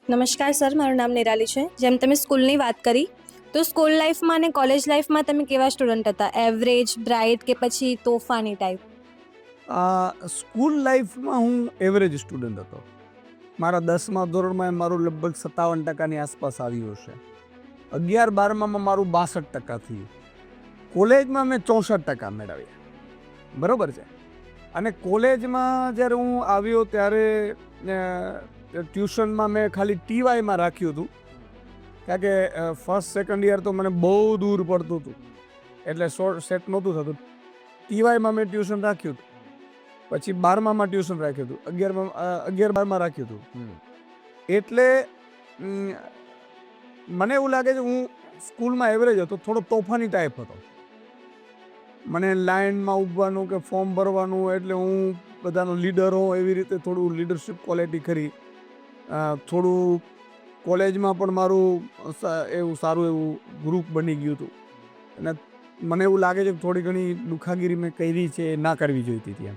નમસ્કાર સર, મારું નામ નિરાલી છે. જેમ તમે સ્કૂલની વાત કરી, તો સ્કૂલ લાઈફમાં અને કોલેજ લાઈફમાં તમે કેવા સ્ટુડન્ટ હતા? એવરેજ, બ્રાઇટ કે પછી તોફાની ટાઈપ? સ્કૂલ લાઈફમાં હું એવરેજ સ્ટુડન્ટ હતો. મારા 10મા ધોરણમાં મારું લગભગ 57% આસપાસ આવ્યું હશે. 11-12માં મારું 62% થયું. કોલેજમાં મેં 64% મેળવ્યા. બરોબર છે. અને કોલેજમાં જ્યારે હું આવ્યો ત્યારે ટ્યુશનમાં મેં ખાલી TYમાં રાખ્યું હતું. કારણ કે ફર્સ્ટ સેકન્ડ યર તો મને બહુ દૂર પડતું હતું, એટલે સેટ નહોતું થતું. TYમાં મેં ટ્યુશન રાખ્યું હતું. પછી 12માં ટ્યુશન રાખ્યું હતું, 11-12માં રાખ્યું હતું. એટલે મને એવું લાગે છે હું સ્કૂલમાં એવરેજ હતો, થોડો તોફાની ટાઈપ હતો. મને લાઇનમાં ઊભવાનું કે ફોર્મ ભરવાનું, એટલે હું બધાનો લીડર હોઉં એવી રીતે થોડું લીડરશિપ ક્વોલિટી ખરી. થોડું કોલેજમાં પણ મારું એવું સારું એવું ગ્રુપ બની ગયું હતું. અને મને એવું લાગે છે કે થોડી ઘણી લુખાગીરી મેં કરી છે, ના કરવી જોઈતી હતી એમ.